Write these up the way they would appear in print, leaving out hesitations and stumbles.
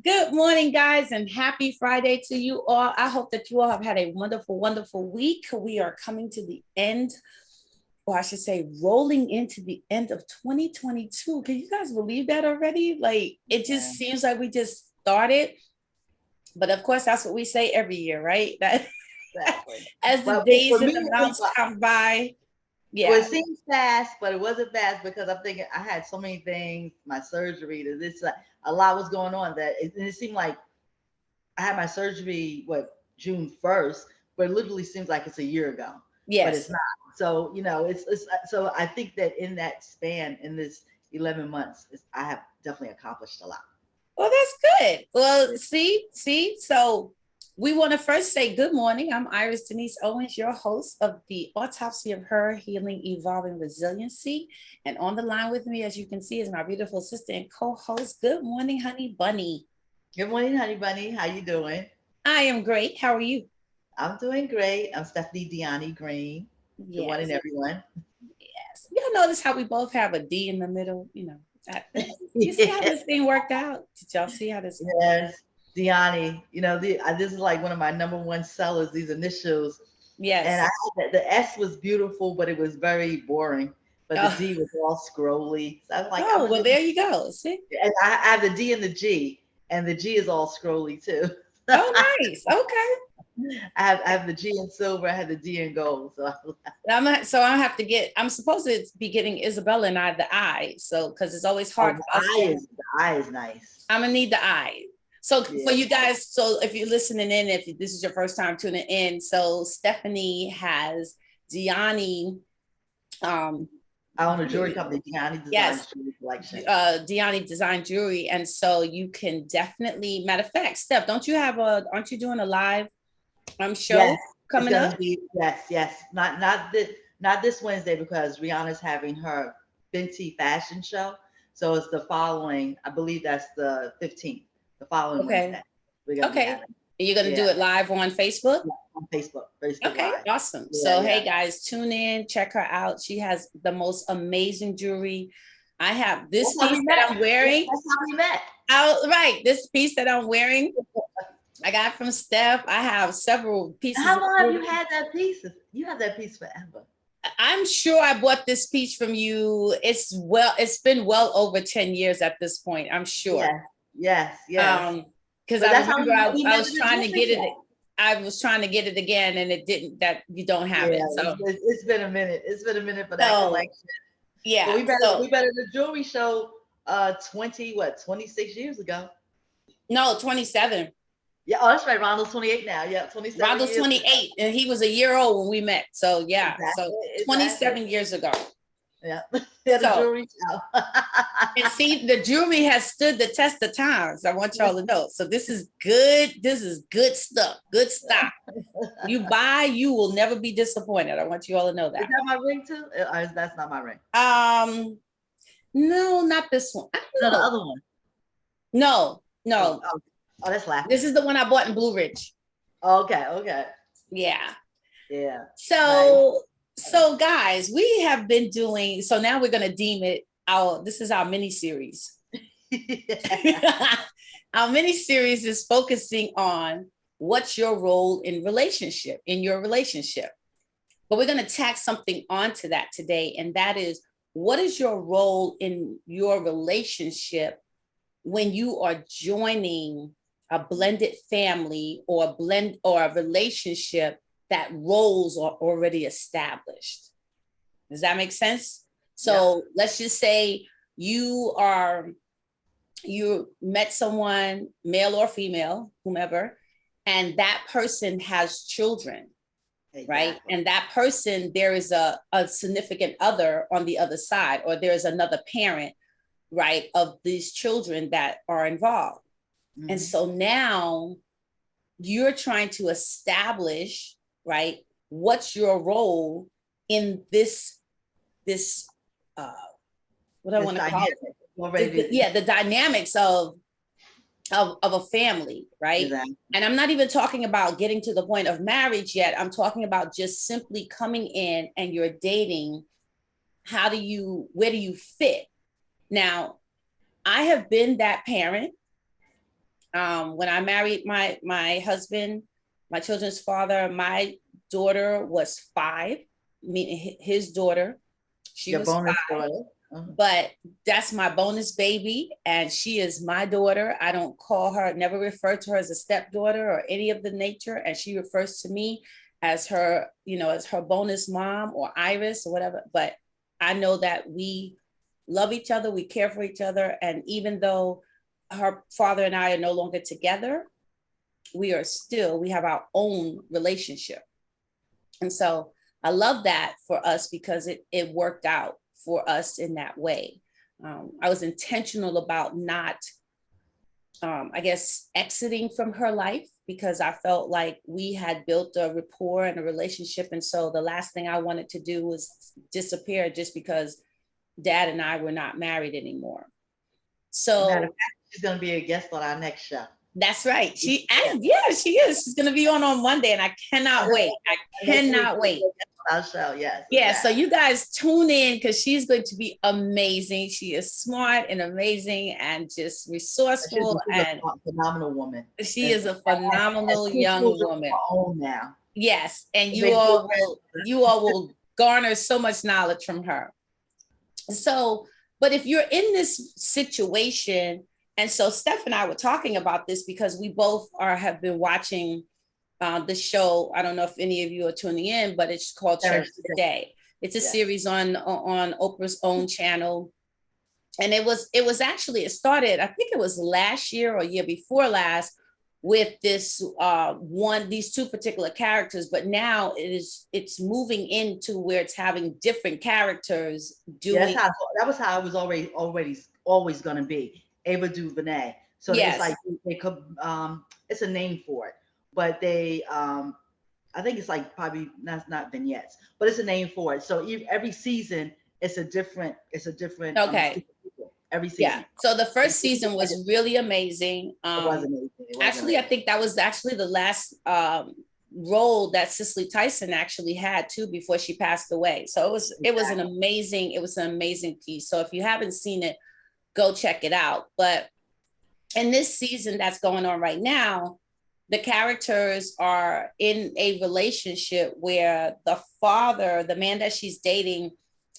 Good morning, guys, and happy Friday to you all. I hope that you all have had a wonderful, wonderful week. We are coming to the end, or I should say, rolling into the end of 2022. Can you guys believe that already? Like, it just seems like we just started. But of course, that's what we say every year, right? That Exactly. as the But days for and me, the it was months come by, well, yeah. it seems fast, but it wasn't fast because I'm thinking I had so many things, my surgery, to this, a lot was going on that it seemed like I had my surgery, June 1st, but it literally seems like it's a year ago, but it's Yes. not. So, so I think that in that span, in this 11 months, I have definitely accomplished a lot. Well, that's good. Well, see. So we want to first say good morning. I'm Iris Denise Owens, your host of the Autopsy of Her Healing, Evolving Resiliency. And on the line with me, as you can see, is my beautiful sister and co-host. Good morning, honey bunny. Good morning, honey bunny. How you doing? I am great. How are you? I'm doing great. I'm Stephanie Deani Green. Good morning, Yes, everyone. yes. Y'all notice how we both have a D in the middle? You see how Yes. this thing worked out? Did y'all see how this? Yes, Diani. This is like one of my number one sellers. These initials, and Yes. the S was beautiful, but it was very boring. But the Oh, D was all scrolly. So I was like, I'm oh gonna well, just, there you go. See? and I have the D and the G, and the G is all scrolly too. Oh, nice. Okay. I have the G in silver. I have the D in gold. So I'm not, so I have to get. I'm supposed to be getting Isabella and I the I. So because it's always oh, hard for us. the I is nice. I'm gonna need the I. So for Yeah. you guys, so if you're listening in, if this is your first time tuning in, so Stephanie has Diani. Um, I own a jewelry company, Diani yes, Designs Jewelry Collection. Diani Design Jewelry, and so you can definitely. Matter of fact, Steph, don't you have a? Aren't you doing a live Yes, show it's coming up? gonna be, yes, yes. Not this Wednesday because Rihanna's having her Fenty fashion show. So it's the following, I believe that's the 15th, the following Okay, Wednesday. We're gonna be okay. having. You're gonna Yeah, do it live on Facebook. yeah, on Facebook Okay, Live. awesome. Yeah, So, yeah. hey guys, tune in, check her out. She has the most amazing jewelry. I have this That's how piece we that met. I'm wearing. That's how we met. Out right, this piece that I'm wearing, I got from Steph. I have several pieces How of long have you jewelry. had that piece? You have that piece forever. I'm sure I bought this piece from you. It's been well over 10 years at this point. I'm sure. Yes, yes, yes. Because But I that's how remember we I met was in the trying to jewelry get it. shop. I was trying to get it again, and it didn't. That you don't have Yeah, it. it's been a minute. It's been a minute for that So collection. But yeah. we So better the jewelry show 26 years ago. no, 27. Yeah, oh that's right. Ronald's 28 now. Yeah, 27 Ronald's years ago. 28, and he was a year old when we met. So yeah, so Exactly, exactly. 27 years ago. Yeah. Yeah, the So jewelry show. and see, the jewelry has stood the test of times. I want y'all to know. So this is good. This is good stuff. Good stock. You buy, you will never be disappointed. I want you all to know Is that. that my ring too? That's not my ring. Um, no, not this one. I No, don't the know. other one. No, Oh, no. oh, oh, that's This laughing. is the one I bought in Blue Ridge. Okay, okay. Yeah. Yeah. Nice. So guys, we have been doing, so now we're gonna deem it our this is our mini series. Our mini series is focusing on what's your role in your relationship. But we're gonna tack something onto that today, and that is what is your role in your relationship when you are joining a blended family or a blend or a relationship that roles are already established. Does that make sense? Yep. So let's just say you are you met someone, male or female, whomever, and that person has children, right? Exactly. And that person, there is a significant other on the other side, or there's another parent, right, of these children that are involved. And Hmm. so now you're trying to establish, right, what's your role in this uh what I This want to call dynamic. Already. yeah, the dynamics of a family, right? Exactly. And I'm not even talking about getting to the point of marriage yet. I'm talking about just simply coming in and you're dating. Where do you fit? Now, I have been that parent When I married my husband, my children's father, my daughter was 5, meaning his daughter. She Your was bonus 5, daughter. Uh-huh. but that's my bonus baby, and she is my daughter. I don't call her, never refer to her as a stepdaughter or any of the nature, and she refers to me as her, as her bonus mom or Iris or whatever. But I know that we love each other, we care for each other, and even though her father and I are no longer together, we have our own relationship. And so I love that for us because it worked out for us in that way. I was intentional about not, I guess, exiting from her life because I felt like we had built a rapport and a relationship. And so the last thing I wanted to do was disappear just because Dad and I were not married anymore. So matter of fact, she's going to be a guest on our next show. That's right. She is. She's going to be on Monday, and I cannot wait. I cannot wait. Our show, yes. Yeah, exactly. So you guys tune in because she's going to be amazing. She is smart and amazing and just resourceful, and a phenomenal woman. She is a phenomenal young woman. Own now. Yes, and you all will garner so much knowledge from her. So, but if you're in this situation, and so Steph and I were talking about this because we both have been watching the show. I don't know if any of you are tuning in, but it's called Church Today. It's a series on Oprah's own channel. And it started, I think it was last year or year before last, with these 2 particular characters, but now it's moving into where it's having different characters doing. Yeah, that was how it was always going to be. Ava DuVernay. So yes. It's like they could, it's a name for it, but they, I think it's like probably not vignettes, but it's a name for it. So every season it's a different. Okay. Every season. Yeah. So the first season was really amazing. It was amazing. Actually, I think that was actually the last role that Cicely Tyson actually had too before she passed away. So it was an amazing piece. So if you haven't seen it, go check it out. But in this season that's going on right now, the characters are in a relationship where the father, the man that she's dating,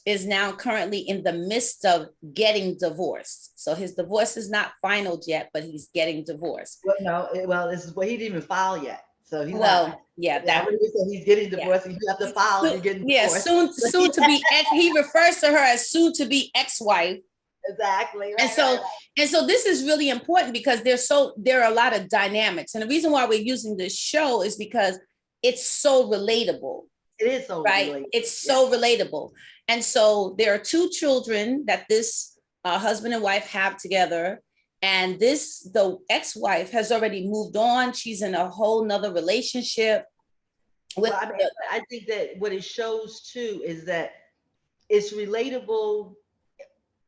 is now currently in the midst of getting divorced. So his divorce is not final yet, but he's getting divorced. This is what he didn't even file yet. So he's he's getting divorced. Yeah. You have to file. You're getting divorced. Soon to be. He refers to her as soon to be ex-wife. Exactly. Right, and so this is really important because there are a lot of dynamics, and the reason why we're using this show is because it's so relatable. It is so right. Relatable. It's so relatable. And so there are 2 children that this husband and wife have together. And the ex-wife has already moved on. She's in a whole nother relationship. I think that what it shows too is that it's relatable,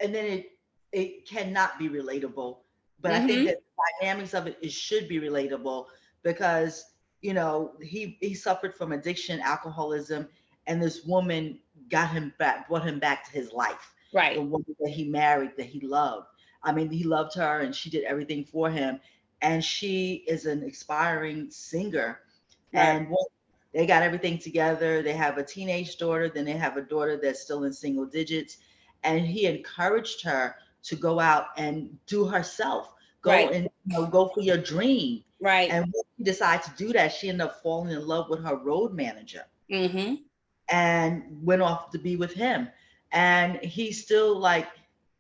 and then it cannot be relatable. But I think that the dynamics of it should be relatable because, he suffered from addiction, alcoholism, and this woman brought him back to his life. Right. The woman that he married, that he loved. I mean, he loved her and she did everything for him. And she is an aspiring singer. Right. And they got everything together. They have a teenage daughter. Then they have a daughter that's still in single digits. And he encouraged her to go out and do herself. Go for your dream. Right. And when she decided to do that, she ended up falling in love with her road manager. Mm-hmm. And went off to be with him. And he's still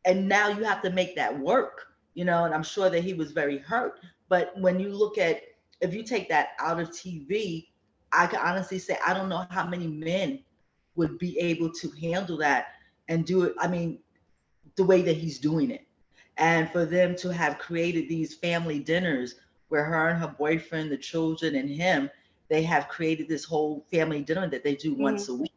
and now you have to make that work, and I'm sure that he was very hurt. But when you look at, if you take that out of TV, I can honestly say, I don't know how many men would be able to handle that and do it. I mean, the way that he's doing it. And for them to have created these family dinners where her and her boyfriend, the children and him, they have created this whole family dinner that they do once a week.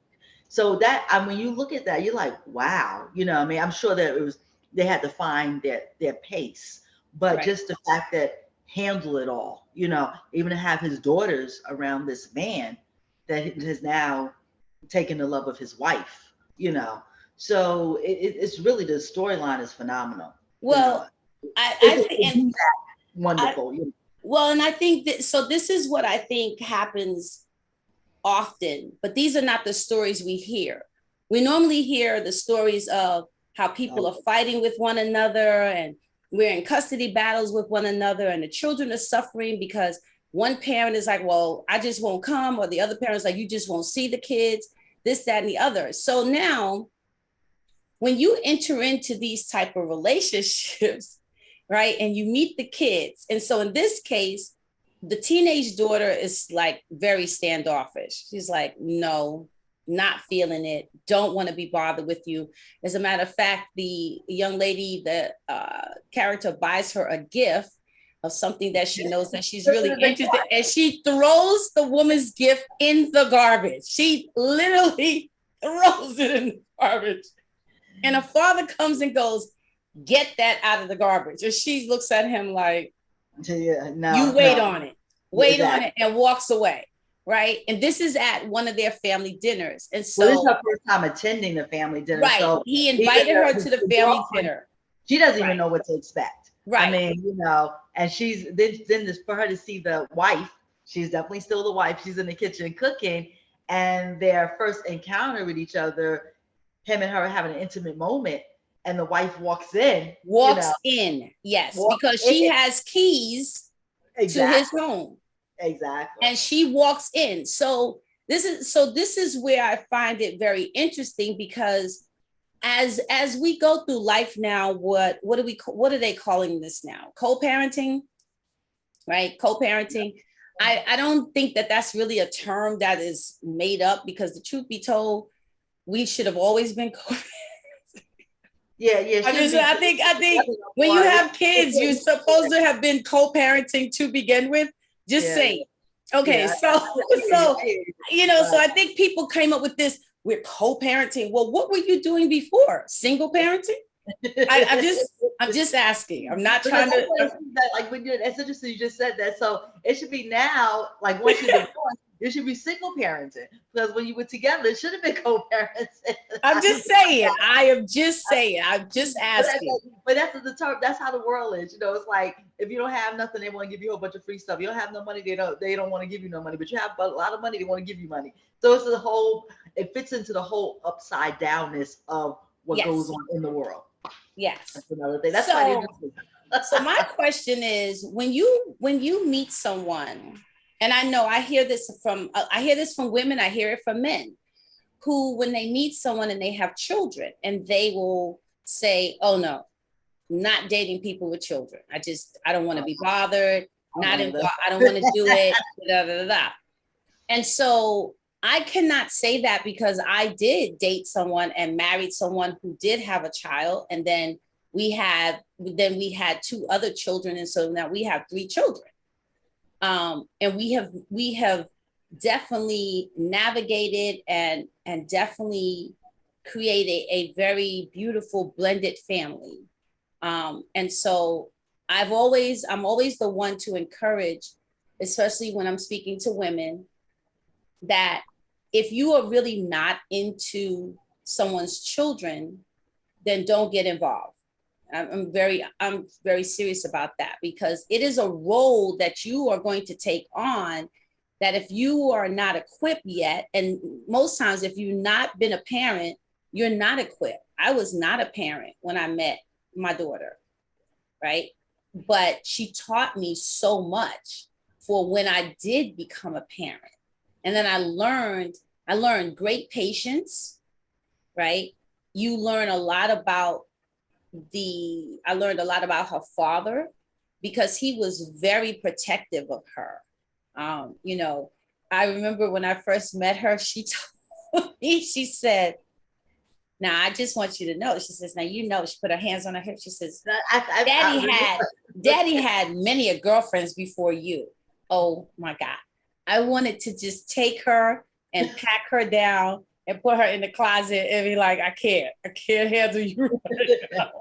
So that, when you look at that, you're like, wow, I'm sure that they had to find their pace, but just the fact that handle it all, even to have his daughters around this man that has now taken the love of his wife, So it's really, the storyline is phenomenal. Well, I think wonderful. Well, and I think that, so this is what I think happens often, but these are not the stories we hear. We normally hear the stories of how people are fighting with one another and we're in custody battles with one another and the children are suffering because one parent is like, well, I just won't come, or the other parent's like, you just won't see the kids, this, that, and the other. So now when you enter into these type of relationships, right, and you meet the kids, and so in this case, the teenage daughter is like very standoffish. She's like, no, not feeling it, don't want to be bothered with you. As a matter of fact, the young lady, the character buys her a gift of something that she knows that she's really interested in, and she throws the woman's gift in the garbage. She literally throws it in the garbage. And a father comes and goes, get that out of the garbage. And she looks at him like, you wait on it, on it, and walks away. Right. And this is at one of their family dinners. And so this is her first time attending the family dinner. Right. So he invited her to the family dinner. She doesn't even know what to expect. Right. I mean, and she's then this for her to see the wife. She's definitely still the wife. She's in the kitchen cooking, and their first encounter with each other, him and her are having an intimate moment, and the wife walks in. Yes, because she has keys to his home. Exactly. And she walks in. So this is where I find it very interesting, because as we go through life now, what are they calling this now? Co-parenting, right? Co-parenting. I don't think that that's really a term that is made up, because the truth be told, we should have always been co-parenting. Yeah. I think when you have kids, you're supposed to have been co-parenting to begin with. Just saying. Okay, so I think people came up with this, we're co-parenting. Well, what were you doing before? Single parenting? I'm just asking. I'm not trying to. Like when it's interesting you just said that. So it should be now, like once you're divorced, it should be single parenting, because when you were together, it should have been co-parenting. I'm just saying. I am just saying. I'm just asking. But that's the term. That's how the world is. It's like if you don't have nothing, they want to give you a whole bunch of free stuff. You don't have no money, they don't want to give you no money. But you have a lot of money, they want to give you money. So it's the whole. It fits into the whole upside downness of what goes on in the world. Yes. That's another thing. That's why. So my question is, when you meet someone, and I know I hear this from women, I hear it from men, who when they meet someone and they have children, and they will say, "Oh no, not dating people with children. I don't want to be bothered. I don't want to do it." Da, da, da, da. And so I cannot say that, because I did date someone and married someone who did have a child, and then we had 2 other children, and so now we have 3 children. And we have definitely navigated and definitely created a very beautiful blended family. And so I'm always the one to encourage, especially when I'm speaking to women, that if you are really not into someone's children, then don't get involved. I'm very serious about that, because it is a role that you are going to take on, that if you are not equipped yet, and most times if you've not been a parent, you're not equipped. I was not a parent when I met my daughter, right? But she taught me so much for when I did become a parent. And then I learned great patience, right? You learn a lot about I learned a lot about her father, because he was very protective of her. I remember when I first met her, she told me, she said, "Now, I just want you to know," she says, "now, she put her hands on her hip. She says, Daddy had many girlfriends before you. Oh my God. I wanted to just take her and pack her down and put her in the closet and be like, I can't handle you right now.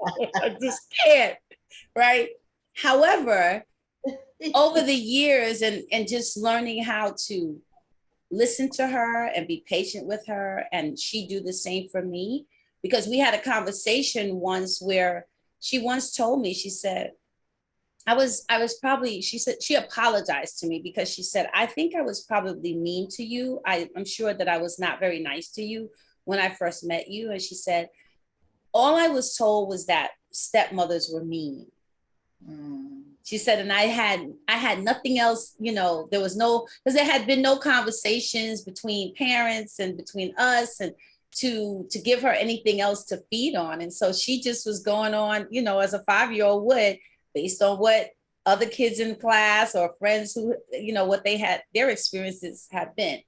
I just can't," right? However, over the years and just learning how to listen to her and be patient with her, and she do the same for me, because we had a conversation once where she once told me, she said, I was probably, she said, she apologized to me because she said, I think I was probably mean to you. I'm sure that I was not very nice to you when I first met you. And she said, all I was told was that stepmothers were mean. Mm. She said, and I had nothing else, you know, there was no, because there had been no conversations between parents and between us and to give her anything else to feed on. And so she just was going on, you know, as a 5-year-old would, based on what other kids in class or friends who, you know, what they had, their experiences had been.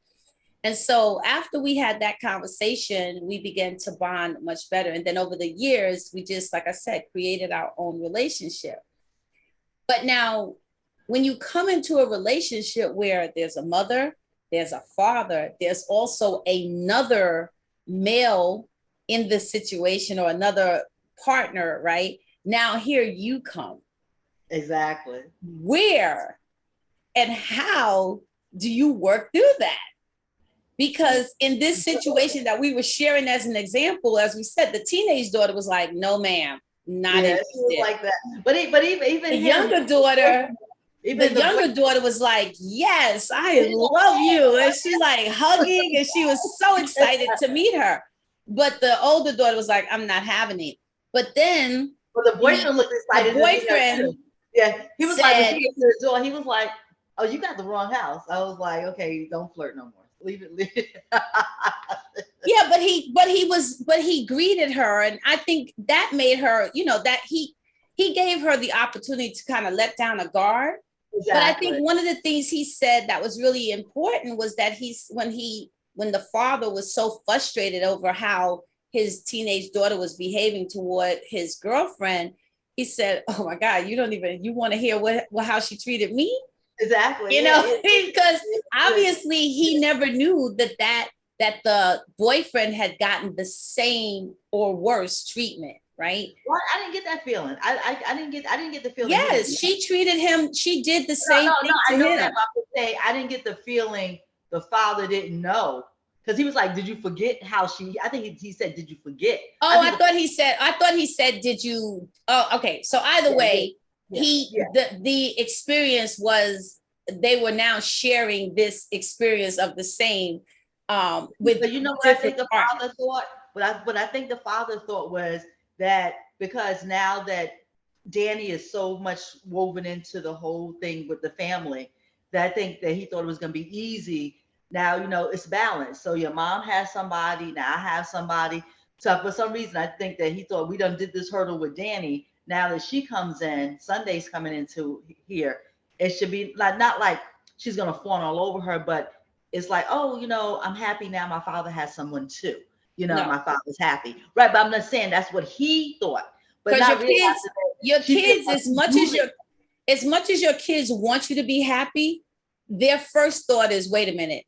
And so after we had that conversation, we began to bond much better. And then over the years, we just, like I said, created our own relationship. But now, when you come into a relationship where there's a mother, there's a father, there's also another male in the situation or another partner, right? Now, here you come. Exactly. Where and how do you work through that? Because in this situation that we were sharing as an example, as we said, the teenage daughter was like, no, ma'am, not interested. She was like that. But even the him, younger daughter, even the younger daughter was like, yes, I love you. And she like hugging and she was so excited to meet her. But the older daughter was like, I'm not having it. But then the boyfriend looked excited. The boyfriend he was said, like, when she came to the door, he was like, oh, you got the wrong house. I was like, okay, don't flirt no more. Leave it. Yeah, but he greeted her, and I think that made her, you know, that he gave her the opportunity to kind of let down a guard. Exactly. But I think one of the things he said that was really important was that when the father was so frustrated over how his teenage daughter was behaving toward his girlfriend, he said, oh my God, you want to hear how she treated me? Exactly. You know, because obviously he never knew that the boyfriend had gotten the same or worse treatment, right? Well, I didn't get that feeling. I didn't get the feeling. Yes, she treated him. She did the same thing to him. I know that, but I didn't get the feeling the father didn't know. Because he was like, did you forget how she, I think he said, did you forget? Oh, I thought he said, did you, oh, okay. So either way, the experience was, they were now sharing this experience of the same, with, but you know what I think the father thought? What I think the father thought was that because now that Danny is so much woven into the whole thing with the family, that I think that he thought it was going to be easy. Now, you know, it's balanced. So your mom has somebody, now I have somebody. So for some reason, I think that he thought we done did this hurdle with Danny. Now that she comes in, Sunday's coming into here, it should be like, not like she's going to fawn all over her, but it's like, oh, you know, I'm happy now my father has someone too. You know, my father's happy. Right. But I'm not saying that's what he thought. But not your kids, as much as your kids want you to be happy, their first thought is, wait a minute,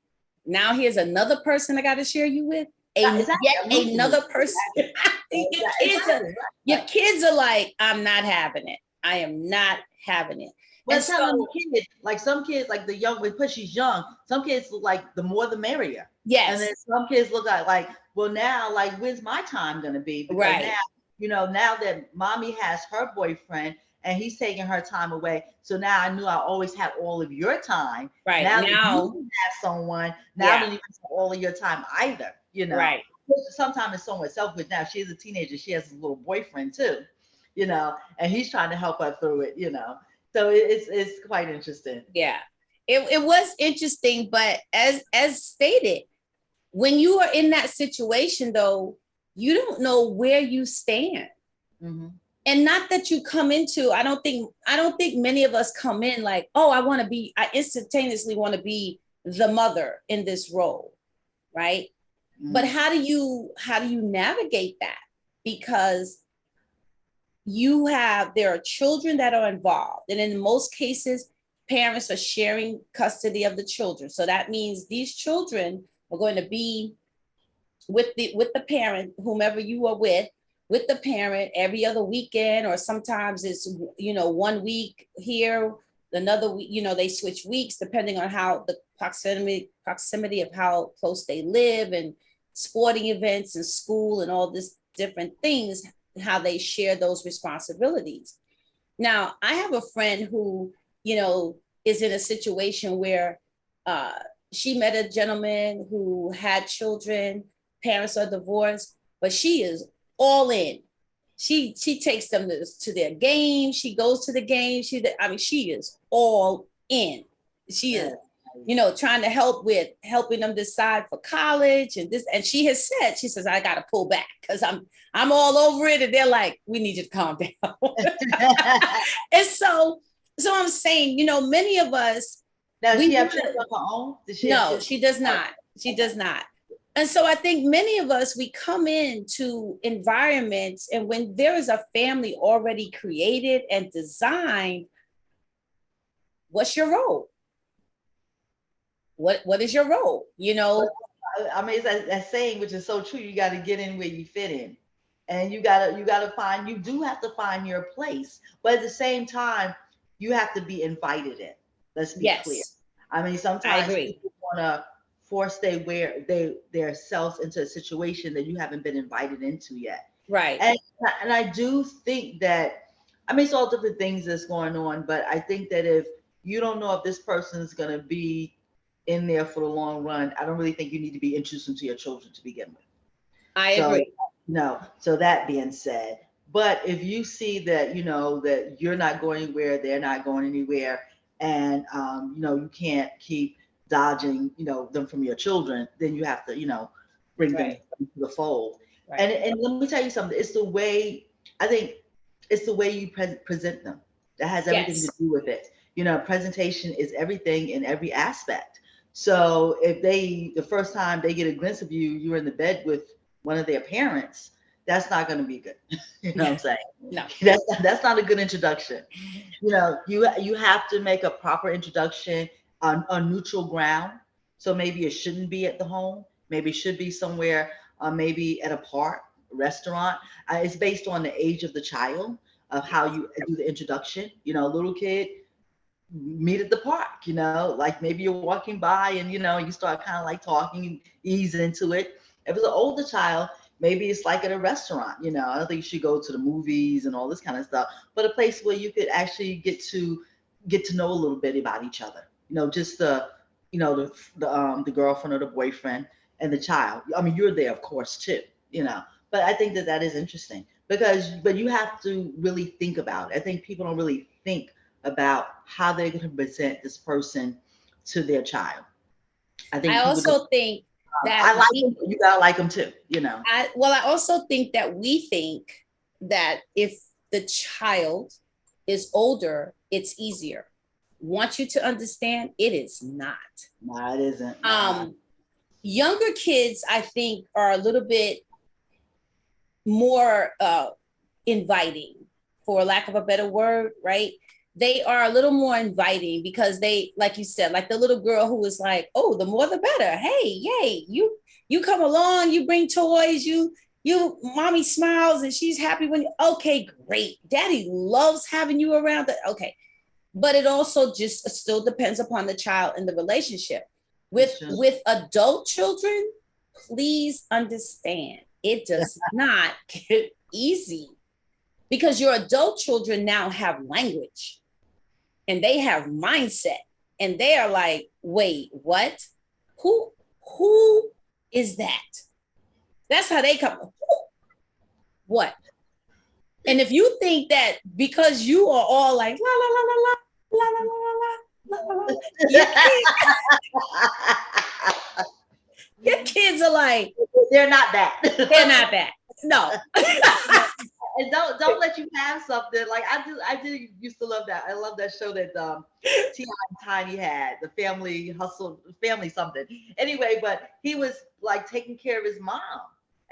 now here's another person I got to share you with. Another person. Your kids are like, I'm not having it. I am not having it. Well, some kids, like the young, because she's young, some kids look like the more the merrier. Yes. And then some kids look like, well, now, like, when's my time going to be? Because now, you know, now that mommy has her boyfriend and he's taking her time away. So now I knew I always had all of your time. Right. Now that you have someone, now that you have all of your time either, you know. Right. Sometimes it's somewhat selfish. Now she's a teenager. She has a little boyfriend too, you know, and he's trying to help her through it, you know. So it's quite interesting. Yeah, it was interesting, but as stated, when you are in that situation, though, you don't know where you stand. Mm-hmm. And not that you come into, I don't think many of us come in like, oh, I instantaneously want to be the mother in this role, right? Mm-hmm. But how do you navigate that? Because there are children that are involved, and in most cases, parents are sharing custody of the children. So that means these children are going to be with the parent, whomever you are with the parent every other weekend, or sometimes it's, you know, 1 week here, another week, you know, they switch weeks depending on how the proximity of how close they live, and sporting events and school and all this different things, how they share those responsibilities. Now, I have a friend who, is in a situation where uh, she met a gentleman who had children, parents are divorced, but she is all in. She takes them to their games. She goes to the game. She is all in. She is, trying to help with helping them decide for college and this. And she has said, she says, I got to pull back because I'm all over it. And they're like, we need you to calm down. And so I'm saying, many of us. Now, does she have children of her own? No, she does not. She does not. And so I think many of us, we come into environments, and when there is a family already created and designed, what's your role? What is your role? I mean, it's that saying, which is so true. You got to get in where you fit in, and you gotta find. You do have to find your place, but at the same time, you have to be invited in. Let's be clear. I mean, sometimes people want to force their selves into a situation that you haven't been invited into yet. Right. And I do think that, I mean, it's all different things that's going on, but I think that if you don't know if this person is going to be in there for the long run, I don't really think you need to be introducing to your children to begin with. I agree. No. So that being said, but if you see that, that you're not going anywhere, they're not going anywhere, and you can't keep dodging, them from your children, then you have to, bring them into the fold. Right. And let me tell you something. It's the way, I think it's the way you present them that has everything to do with it. Presentation is everything in every aspect. So if the first time they get a glimpse of you, you're in the bed with one of their parents, that's not going to be good. You know what I'm saying? No. That's not a good introduction. You have to make a proper introduction on neutral ground. So maybe it shouldn't be at the home. Maybe it should be somewhere, maybe at a park, a restaurant. It's based on the age of the child, of how you do the introduction. A little kid, meet at the park, like maybe you're walking by and, you start kind of like talking and ease into it. If it's an older child, maybe it's like at a restaurant, I don't think you should go to the movies and all this kind of stuff, but a place where you could actually get to know a little bit about each other, just the girlfriend or the boyfriend and the child. I mean, you're there, of course, too, but I think that is interesting but you have to really think about it. I think people don't really think about how they're going to present this person to their child. I also think that I like them, you gotta like them too, I also think that we think that if the child is older, it's easier. Want you to understand, it is not. No, it isn't. Younger kids, I think, are a little bit more inviting, for lack of a better word, right? They are a little more inviting because they, like you said, like the little girl who was like, oh, the more the better. Hey, yay, you come along, you bring toys, you mommy smiles and she's happy when okay, great. Daddy loves having you around. Okay. But it also just still depends upon the child and the relationship. With adult children, please understand, it does not get easy because your adult children now have language and they have mindset and they are like, wait, what? Who is that? That's how they come. What? And if you think that because you are all like la la la la la la la la la la, your kids are like, they're not that. They're not that. No. And don't let you have something like I did used to love that. I love that show that T.I. and Tiny had, the Family Hustle, Family something. Anyway, but he was like taking care of his mom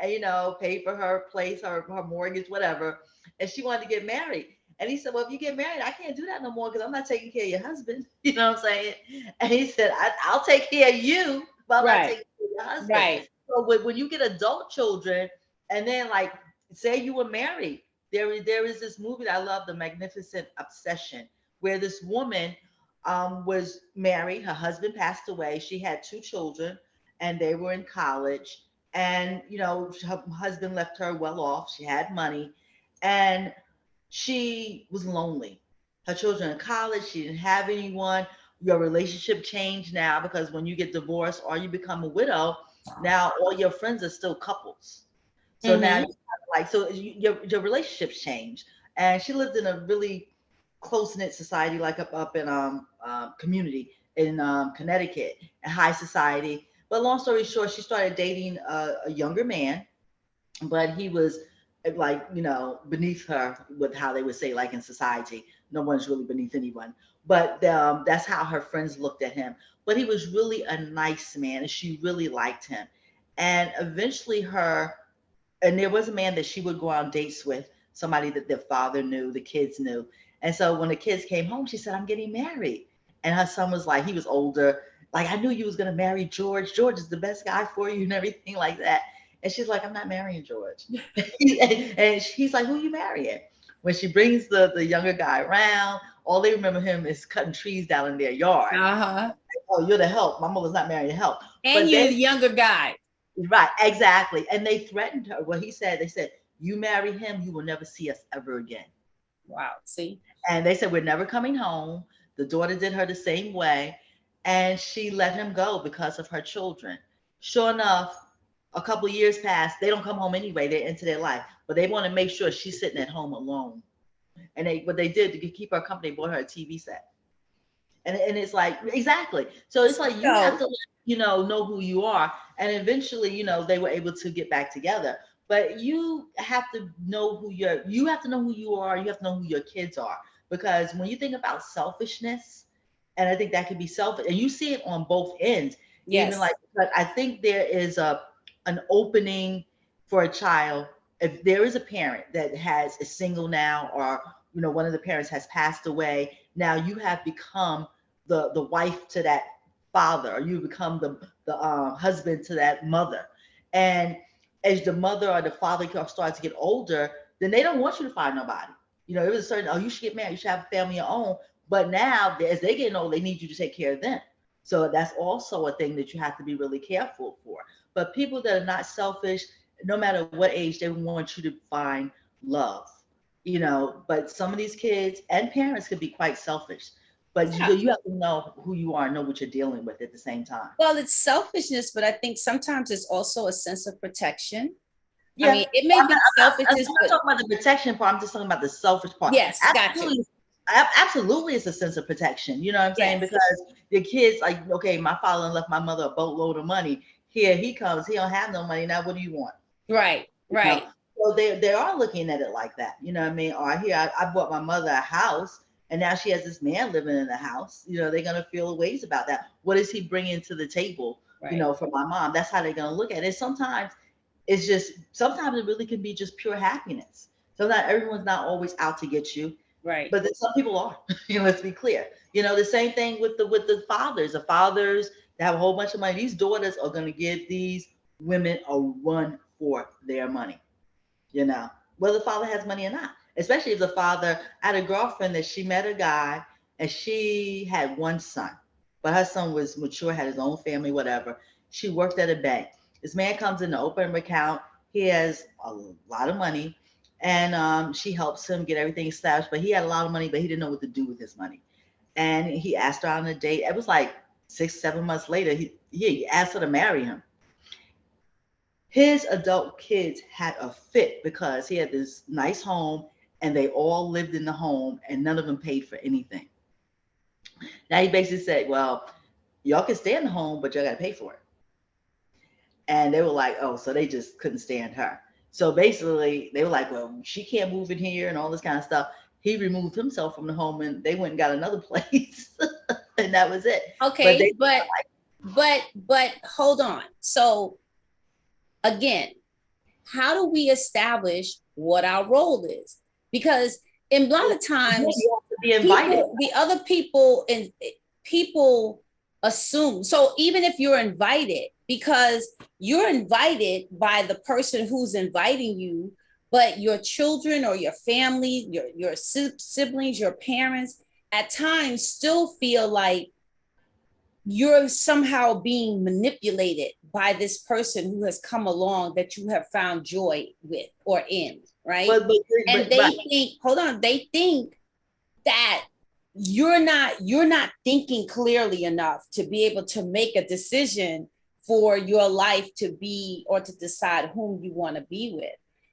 and paid for her place, her mortgage, whatever. And she wanted to get married. And he said, well, if you get married, I can't do that no more because I'm not taking care of your husband. You know what I'm saying? And he said, I'll take care of you, but I'm not taking care of your husband. Right. So when you get adult children, and then like say you were married, there is this movie that I love, The Magnificent Obsession, where this woman was married, her husband passed away, she had 2 children, and they were in college, and her husband left her well off, she had money, and she was lonely. Her children in college, she didn't have anyone. Your relationship changed now because when you get divorced or you become a widow, now all your friends are still couples. So now you Mm-hmm. kind of like, so your relationships change. And she lived in a really close knit society, like up in community in Connecticut, and high society. But long story short, she started dating a younger man, but he was like, beneath her, with how they would say, like in society, no one's really beneath anyone. But that's how her friends looked at him. But he was really a nice man, and she really liked him. And eventually, and there was a man that she would go on dates with, somebody that their father knew, the kids knew. And so when the kids came home, she said, "I'm getting married." And her son was like, he was older, like, "I knew you was gonna marry George. George is the best guy for you," and everything like that. And she's like, "I'm not marrying George." And he's like, "Who you marrying?" When she brings the younger guy around, all they remember him is cutting trees down in their yard. Uh-huh. Oh, you're the help. My mother's not marrying help. And But you're then the younger guy. right, exactly. And they threatened her. Well, they said, "You marry him, you will never see us ever again." Wow. See? And they said, "We're never coming home." The daughter did her the same way. And she let him go because of her children. Sure enough, a couple of years passed. They don't come home anyway. They're into their life. But they want to make sure she's sitting at home alone. And what they did to keep her company, bought her a TV set. And it's like, exactly. So it's like you have So to know who you are. And eventually, they were able to get back together. But you have to know you have to know who you are. You have to know who your kids are. Because when you think about selfishness, and I think that can be selfish, and you see it on both ends, even yes. like, but I think there is an opening for a child. If there is a parent that is single now, or one of the parents has passed away, now you have become the wife to that father, or you become the husband to that mother. And as the mother or the father starts to get older, then they don't want you to find nobody. It was a certain, "Oh, you should get married, you should have a family of your own." But now, as they get old, they need you to take care of them. So that's also a thing that you have to be really careful for. But people that are not selfish, no matter what age, they want you to find love. But some of these kids and parents could be quite selfish. But Yeah. you have to know who you are and know what you're dealing with at the same time. Well, it's selfishness, but I think sometimes it's also a sense of protection. I Yeah, mean, it may be I'm selfishness, not but talking about the protection part. I'm just talking about the selfish part. yes, got you. Absolutely, absolutely, it's a sense of protection. You know what I'm saying? Yes. Because the kids, like, okay, my father left my mother a boatload of money. Here he comes. He don't have no money now. What do you want? Right. You know. Right. So they are looking at it like that. You know what I mean? Or here, I bought my mother a house, and now she has this man living in the house. They're gonna feel ways about that. What is he bringing to the table? Right. For my mom. That's how they're gonna look at it. Sometimes it really can be just pure happiness. So not everyone's not always out to get you, Right. but then some people are. Let's be clear. The same thing with the fathers. The fathers that have a whole bunch of money. These daughters are going to give these women a run for their money. Whether the father has money or not. Especially if the father. I had a girlfriend that she met a guy, and she had one son, but her son was mature, had his own family, whatever. She worked at a bank. This man comes in to open an account. He has a lot of money, and she helps him get everything established. But he had a lot of money, but he didn't know what to do with his money. And he asked her out on a date. It was like 6, 7 months later. He asked her to marry him. His adult kids had a fit because he had this nice home, and they all lived in the home, and none of them paid for anything. Now he basically said, "Well, y'all can stay in the home, but y'all got to pay for it." And they were like, "Oh," so they just couldn't stand her. So basically, they were like, "Well, she can't move in here," and all this kind of stuff. He removed himself from the home, and they went and got another place, and that was it. But Okay, they but hold on. So again, how do we establish what our role is? Because in a lot of times, you have to be invited. the other people and people assume. So even if you're invited, because you're invited by the person who's inviting you, but your children or your family, your siblings, your parents, at times still feel like you're somehow being manipulated by this person who has come along that you have found joy with or in, right? And they right. think, hold on, they think that you're not thinking clearly enough to be able to make a decision for your life to be or to decide whom you want to be with.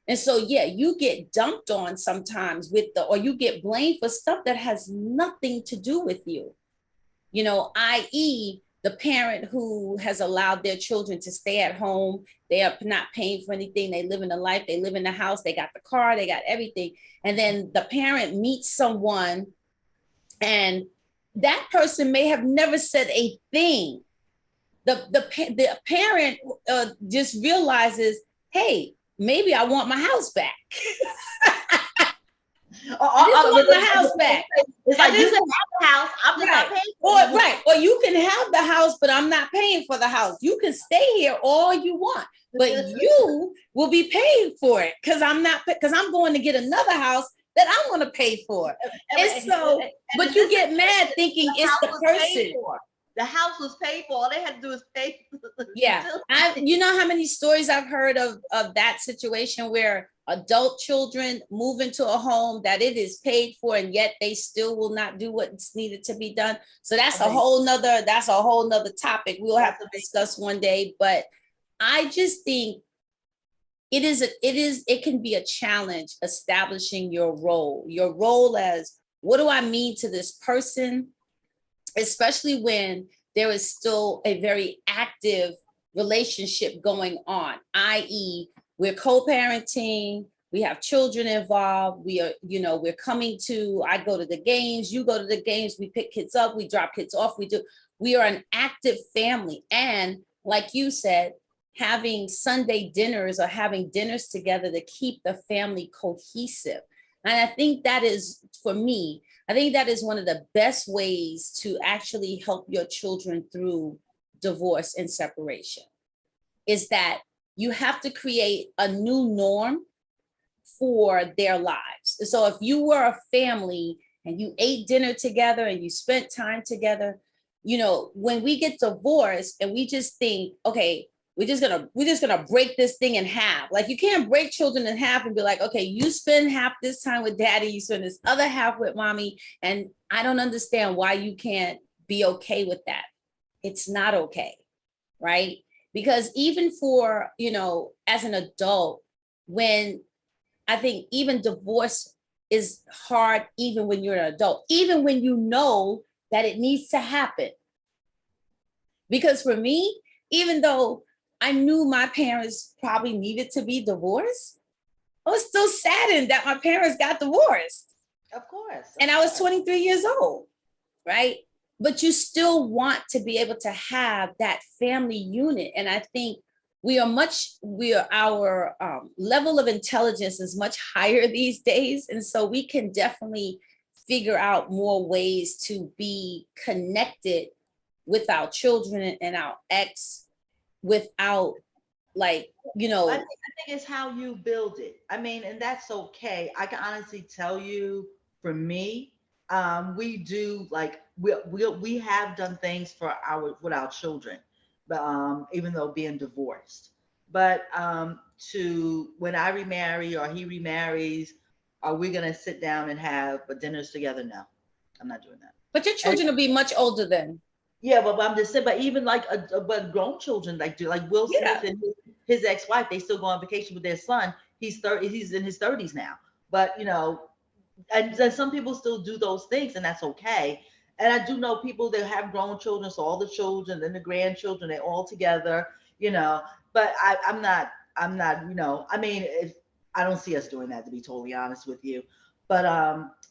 And so yeah, you get dumped on sometimes with the, or you get blamed for stuff that has nothing to do with you, i.e., the parent who has allowed their children to stay at home. They are not paying for anything. They live in the life, they live in the house, they got the car, they got everything. And then the parent meets someone, and that person may have never said a thing. The parent just realizes, hey, maybe I want my house back. I just want my house back. It's like, you can have the house, I'm just not paying for it. Right. Or you can have the house, but I'm not paying for the house. You can stay here all you want, but you will be paying for it because I'm going to get another house that I'm going to pay for. And so, but you get mad thinking it's the person. The house was paid for. All they had to do is pay. Yeah. You know how many stories I've heard of that situation where adult children move into a home that it is paid for, and yet they still will not do what's needed to be done. So that's a whole nother topic we'll have to discuss one day. But I just think it can be a challenge establishing your role as, what do I mean to this person, especially when there is still a very active relationship going on, i.e., we're co-parenting, we have children involved, we're coming to, I go to the games, you go to the games, we pick kids up, we drop kids off, we are an active family. And like you said, having Sunday dinners or having dinners together to keep the family cohesive. And I think that is, for me, I think that is one of the best ways to actually help your children through divorce and separation, is that you have to create a new norm for their lives. So if you were a family and you ate dinner together and you spent time together, when we get divorced and we just think, okay, we're just gonna break this thing in half. Like, you can't break children in half and be like, okay, you spend half this time with daddy, you spend this other half with mommy. And I don't understand why you can't be okay with that. It's not okay, right? Because even for, as an adult, when I think even divorce is hard, even when you're an adult, even when you know that it needs to happen. Because for me, even though I knew my parents probably needed to be divorced, I was still saddened that my parents got divorced. Of course. And I was 23 years old, right? But you still want to be able to have that family unit. And I think our level of intelligence is much higher these days. And so we can definitely figure out more ways to be connected with our children and our ex without, like, I think it's how you build it. I mean, and that's okay. I can honestly tell you, for me, we do, like, we have done things for with our children, but even though being divorced, but to when I remarry or he remarries, are we gonna sit down and have dinners together? No, I'm not doing that. But your children will be much older then. Yeah, but I'm just saying. But even like, but grown children, like Will Smith and his ex-wife, they still go on vacation with their son. He's 30. He's in his 30s now. But and then some people still do those things, and that's okay. And I do know people that have grown children, so all the children and the grandchildren, they're all together. But I'm not. I'm not. I mean, I don't see us doing that, to be totally honest with you. But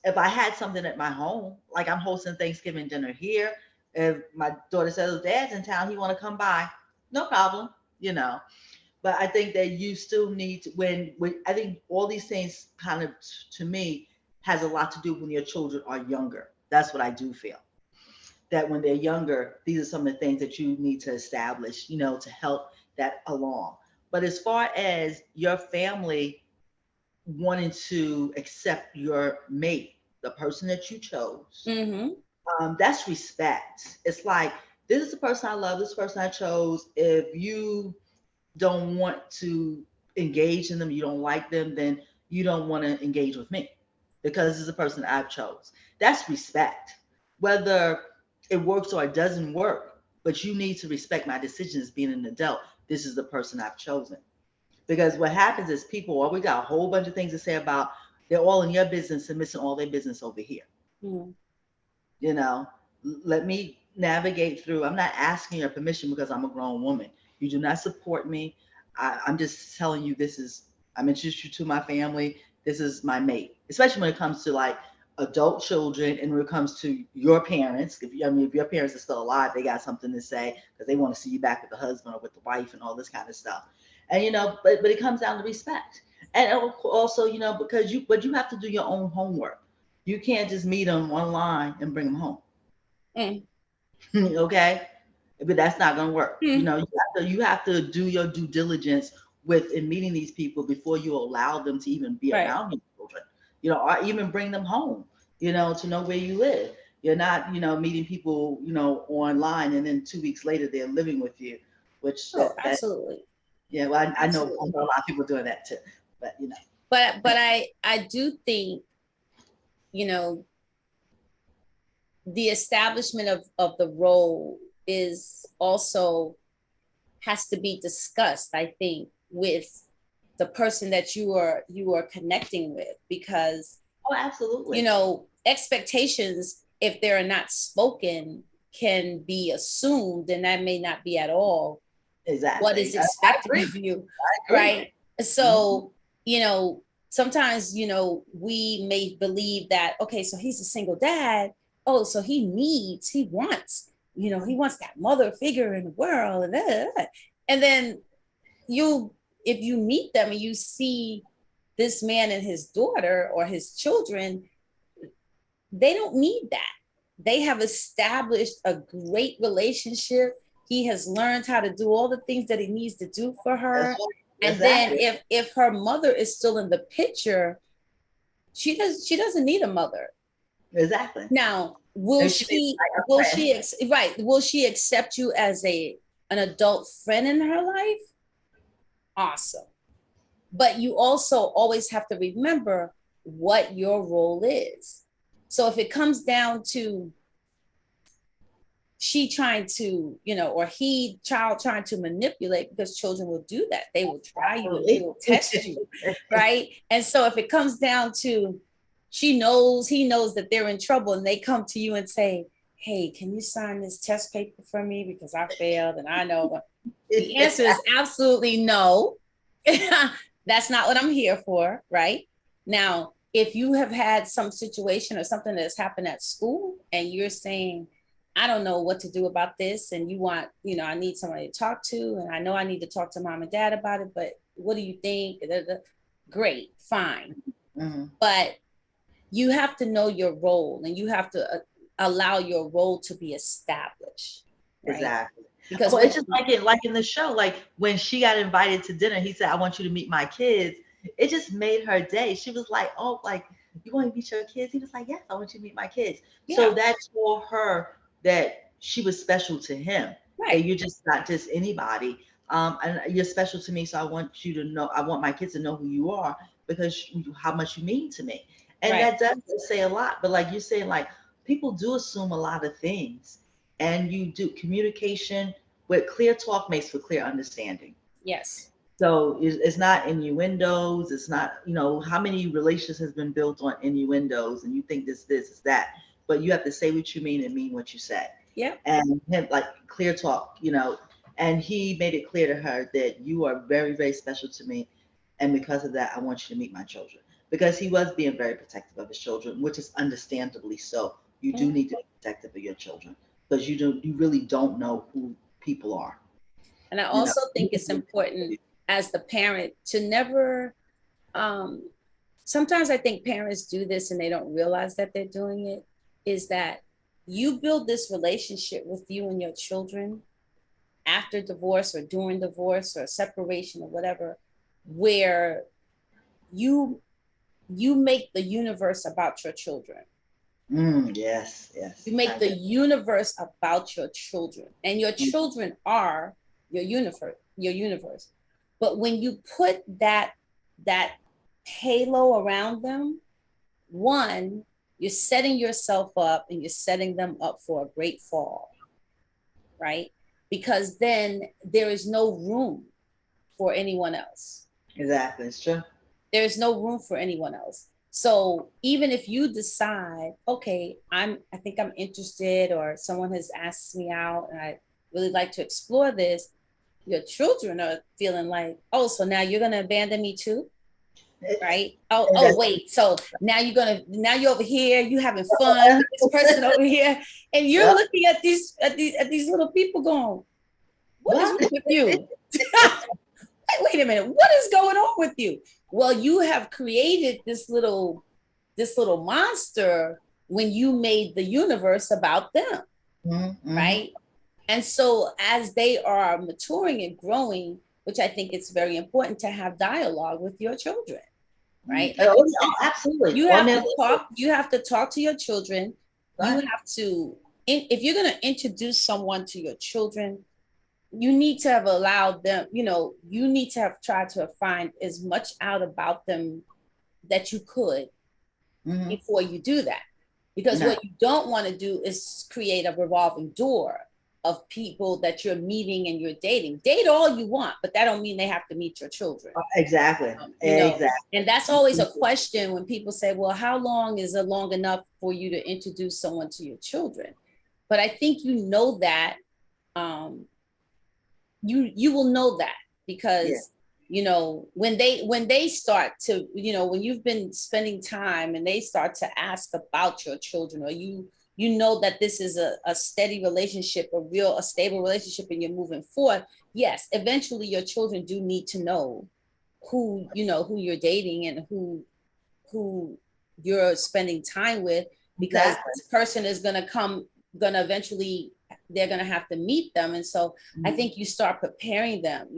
if I had something at my home, like I'm hosting Thanksgiving dinner here, if my daughter says, "Oh, Dad's in town, he want to come by," no problem. But I think that you still need to, when I think all these things kind of, to me, has a lot to do when your children are younger. That's what I do feel. That when they're younger, these are some of the things that you need to establish, to help that along. But as far as your family wanting to accept your mate, the person that you chose, Mm-hmm. that's respect. It's like, this is the person I love, this person I chose. If you don't want to engage in them, you don't like them, then you don't want to engage with me because this is the person I've chose. That's respect. Whether it works or it doesn't work, but you need to respect my decision as being an adult. This is the person I've chosen. Because what happens is people, well, we got a whole bunch of things to say about they're all in your business and missing all their business over here. Mm-hmm. You know, let me navigate through. I'm not asking your permission because I'm a grown woman. You do not support me. I'm just telling you this is, I'm introduced you to my family. This is my mate, especially when it comes to like adult children and when it comes to your parents. If your parents are still alive, they got something to say because they want to see you back with the husband or with the wife and all this kind of stuff. And but it comes down to respect. And also, because you have to do your own homework. You can't just meet them online and bring them home. Mm-hmm. Okay, but that's not going to work. Mm-hmm. You have to do your due diligence with in meeting these people before you allow them to even be Right. around your children. Or even bring them home. To know where you live. You're not meeting people online and then 2 weeks later they're living with you, which Oh, that absolutely. yeah. Well, I know Absolutely. a lot of people doing that too, but But I do think, you know, the establishment of the role is also has to be discussed, I think, with the person that you are connecting with, because oh, absolutely, expectations, if they're not spoken, can be assumed, and that may not be at all what is exactly. I expected agree. of you, I agree. right? Mhm. So, sometimes, we may believe that, okay, so he's a single dad. Oh, so he wants that mother figure in the world. And then if you meet them and you see this man and his daughter or his children, they don't need that. They have established a great relationship. He has learned how to do all the things that he needs to do for That's her. right. And then Exactly. if her mother is still in the picture, she doesn't need a mother. Exactly. Now, will And she may be she like will a friend. she right, will she accept you as an adult friend in her life? Awesome. But you also always have to remember what your role is. So if it comes down to she trying to, or he child trying to manipulate, because children will do that. They will try you and they Absolutely. will test you, right? And so if it comes down to he knows that they're in trouble and they come to you and say, hey, can you sign this test paper for me because I failed and I know. The answer is absolutely no. That's not what I'm here for, right? Now, if you have had some situation or something that's happened at school and you're saying, I don't know what to do about this, and you want, I need somebody to talk to, and I know I need to talk to mom and dad about it, but what do you think? Great, fine. Mm-hmm. But you have to know your role, and you have to allow your role to be established, right? Exactly. Because Oh, it's just like in the show, like when she got invited to dinner, he said, "I want you to meet my kids." It just made her day. She was like, "Oh, like you want to meet your kids?" He was like, "Yes, I want you to meet my kids." So yeah, that told her that she was special to him. That right, you're just not just anybody. And you're special to me. So I want you to know. I want my kids to know who you are because how much you mean to me. And right, that does say a lot. But like you're saying, like people do assume a lot of things, and you do communication with clear talk makes for clear understanding. yes, So it's not innuendos. It's not, how many relations has been built on innuendos and you think this is that, but you have to say what you mean and mean what you say. yep. And him like clear talk, and he made it clear to her that you are very, very special to me. And because of that, I want you to meet my children. Because he was being very protective of his children, which is understandably so. You do Mm-hmm. need to be protective of your children because you really don't know who people are. And I You know, also think it's important as the parent to never, um, sometimes I think parents do this and they don't realize that they're doing it, is that you build this relationship with you and your children after divorce or during divorce or separation or whatever, where you you make the universe about your children. Yes, yes. You make the universe about your children, and your Mm, children are your universe, your universe. But when you put that halo around them, one, you're setting yourself up and you're setting them up for a great fall, right? Because then there is no room for anyone else. exactly, it's true. There's no room for anyone else. So even if you decide, okay, I think I'm interested, or someone has asked me out and I really like to explore this, your children are feeling like, oh, so now you're gonna abandon me too? Right? Oh, wait. So now you're over here, you having fun with this person over here, and you're Yep. looking at these little people going, what is What? wrong with you? Wait a minute, what is going on with you? Well, you have created this little monster when you made the universe about them, Mm-hmm. right? And so as they are maturing and growing, which I think it's very important to have dialogue with your children, Mm-hmm. right? Like Oh, you yeah, said, absolutely. you On have their to level. talk, you have to talk to your children. You Right. have to, if you're going to introduce someone to your children, you need to have allowed them, you need to have tried to find as much out about them that you could Mm-hmm. before you do that. Because No. what you don't want to do is create a revolving door of people that you're meeting and you're dating. Date all you want, but that don't mean they have to meet your children. Exactly. You know, Exactly. and that's always a question when people say, well, how long is it long enough for you to introduce someone to your children? But I think um, you will know that Yeah. because when they start to, when you've been spending time and they start to ask about your children, or you know that this is a steady relationship, a stable relationship, and you're moving forward. Yes, eventually your children do need to know who you're dating and who you're spending time with, because Exactly. this person is gonna eventually, they're gonna have to meet them. And so I Mm-hmm. think you start preparing them.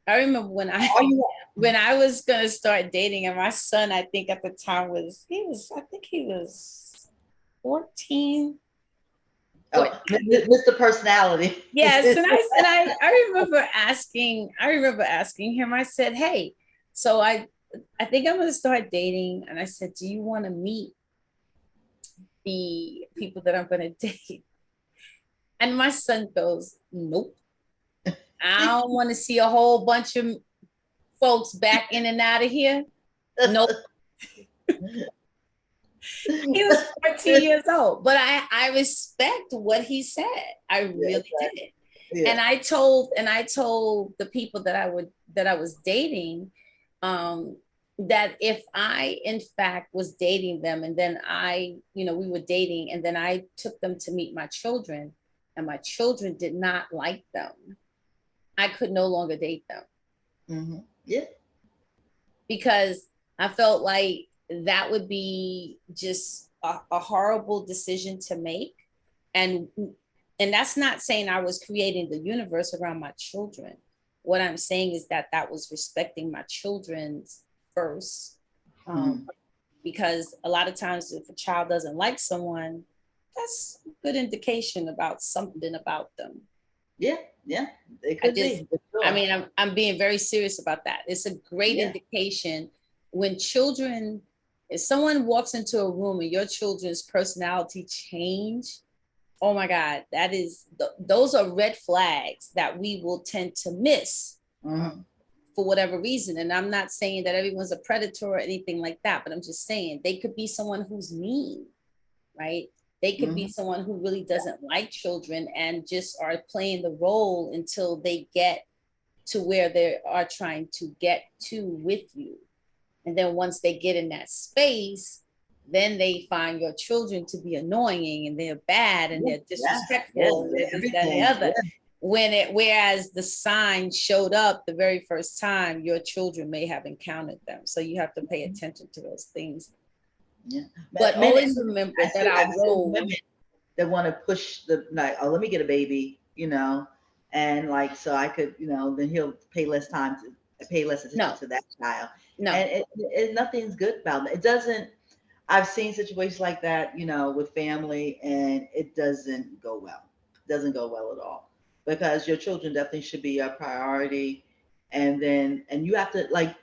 I remember when I All you when I was gonna start dating, and my son, I think at the time I think he was 14. Oh, Mr. Personality. Yes, and I remember asking him. I said, "Hey, so I think I'm going to start dating." And I said, "Do you want to meet the people that I'm going to date?" And my son goes, "Nope. I don't want to see a whole bunch of folks back in and out of here." Nope. He was 14 years old, but I respect what he said. I Yeah, really exactly. did. Yeah. And I told the people that I was dating, um, that if I in fact was dating them, and then we were dating, and then I took them to meet my children, and my children did not like them, I could no longer date them, Mm-hmm. Yeah. because I felt like that would be just a horrible decision to make. And and that's not saying I was creating the universe around my children. What I'm saying is that was respecting my children's first. um, Mm-hmm. because a lot of times if a child doesn't like someone, that's a good indication about something about them. Yeah. Yeah. It I could just, be for I sure. mean, I'm being very serious about that. It's a great Yeah. indication when children, if someone walks into a room and your children's personality change, oh my God, those are red flags that we will tend to miss Mm-hmm. for whatever reason. And I'm not saying that everyone's a predator or anything like that, but I'm just saying they could be someone who's mean, right? They could be Mm-hmm. someone who really doesn't like children and just are playing the role until they get to where they are trying to get to with you. And then once they get in that space, then they find your children to be annoying, and they're bad, and Yeah. they're Yes. Yes. disrespectful, and they're this, that, and the Everything. other. Yeah. Whereas the sign showed up the very first time, your children may have encountered them. So you have to pay attention to those things. Yeah. But Men, always remember that I've our seen role, women that want to push the like, oh, let me get a baby, and like so I could, then he'll pay less attention no, to that child, no, and nothing's good about it. It doesn't. I've seen situations like that, with family, and it doesn't go well. It doesn't go well at all, because your children definitely should be a priority. And you have to, like,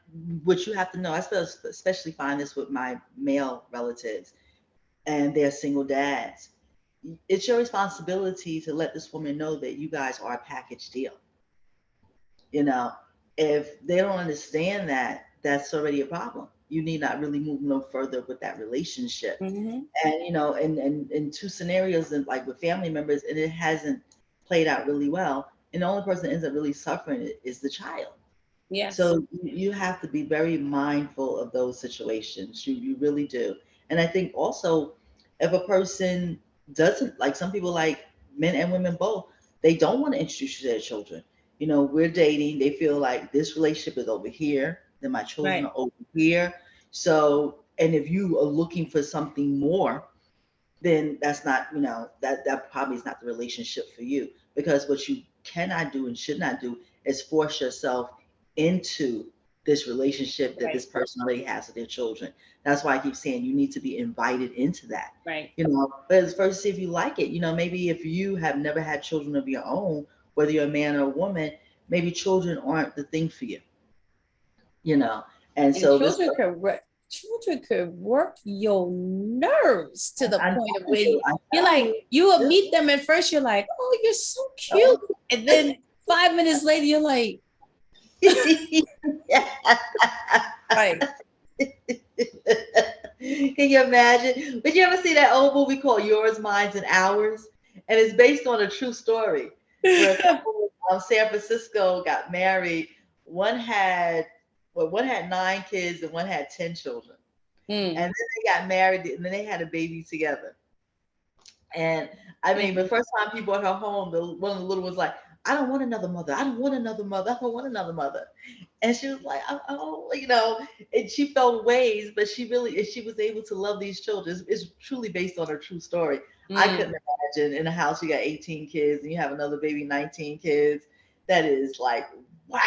what you have to know. I especially find this with my male relatives, and they're single dads. It's your responsibility to let this woman know that you guys are a package deal. You know, if they don't understand that, that's already a problem. You need not really move no further with that relationship. Mm-hmm. And in two scenarios, and like with family members, and it hasn't played out really well. And the only person that ends up really suffering is the child. Yes. So you have to be very mindful of those situations. You really do. And I think also, if a person doesn't, like, some people, like men and women both, they don't want to introduce you to their children. We're dating. They feel like this relationship is over here, then my children Right. are over here. So, and if you are looking for something more, then that's not, that probably is not the relationship for you. Because what you cannot do and should not do is force yourself into this relationship that Right. this person already has with their children. That's why I keep saying you need to be invited into that. Right. But first, see if you like it. Maybe if you have never had children of your own, whether you're a man or a woman, maybe children aren't the thing for you. You know, and And so this. children could work your nerves to the I point of know where you. I you're know like, you will you. meet them at first, you're like, oh, you're so cute. And then 5 minutes later, you're like, right. Can you imagine? Did you ever see that old movie called Yours, Mine's, and Ours? And it's based on a true story where a couple of San Francisco got married. One had, well, one had 9 kids and one had 10 children. Mm, And then they got married and then they had a baby together. And I mean, the mm. first time he brought her home, one of the little ones like, I don't want another mother. I don't want another mother. I don't want another mother. And she was like, and she felt ways, but she was able to love these children. It's truly based on a true story. I Mm. couldn't imagine in a house you got 18 kids and you have another baby, 19 kids. That is like, wow.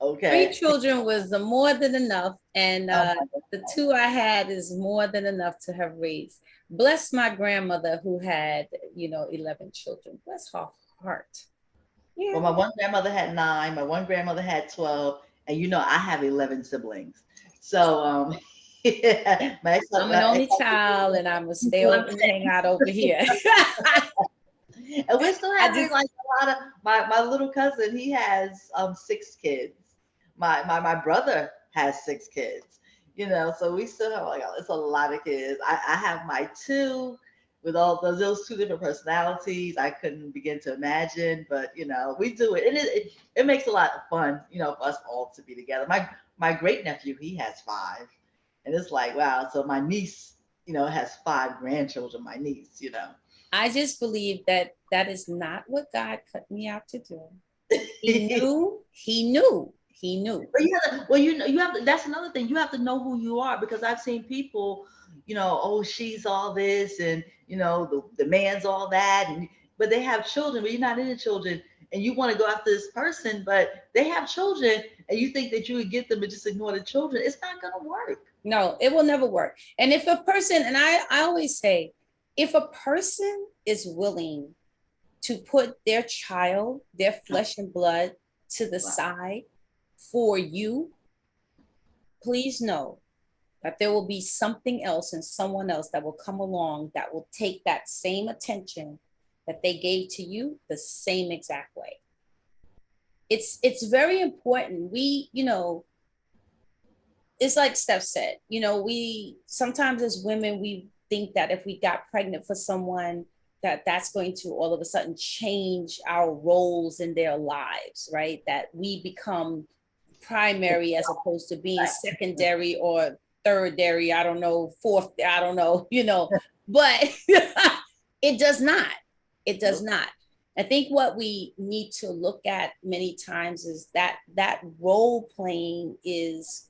Three Okay. children was the more than enough, and Oh my the God. two I had is more than enough to have raised. Bless my grandmother who had, 11 children. Bless her heart. Well, Yeah. my one grandmother had 9, my one grandmother had 12, and I have 11 siblings. So, yeah, I'm an only ex-husband, child, and I'm gonna stay what I'm over and hang out over here. saying. And we're still I having just like a lot of my little cousin, he has 6 kids. My brother has 6 kids. So we still have, like, it's a lot of kids. I have my two with all those two different personalities. I couldn't begin to imagine, but we do it. And it makes a lot of fun, for us all to be together. My great nephew, he has 5. And it's like, wow. So my niece, has 5 grandchildren, my niece. I just believe that that is not what God cut me out to do. He knew, he knew, he knew. But you have to, that's another thing. You have to know who you are, because I've seen people, oh, she's all this, and the man's all that, but they have children, but you're not into children, and you want to go after this person, but they have children, and you think that you would get them and just ignore the children. It's not gonna work. No, it will never work. And if a person, and I always say, if a person is willing to put their child, their flesh and blood to the Wow. side for you, please know that there will be something else and someone else that will come along that will take that same attention that they gave to you the same exact way. It's very important. It's like Steph said, we sometimes as women, we think that if we got pregnant for someone, that that's going to all of a sudden change our roles in their lives, right? That we become primary as opposed to being secondary or thirdary, I don't know, fourth, I don't know, but it does not. It does not. I think what we need to look at many times is that role playing is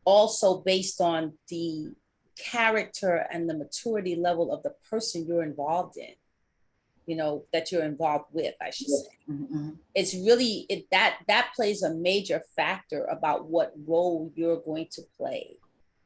also based on the character and the maturity level of the person you're involved in, that you're involved with, I should say. Mm-hmm. It's really that plays a major factor about what role you're going to play,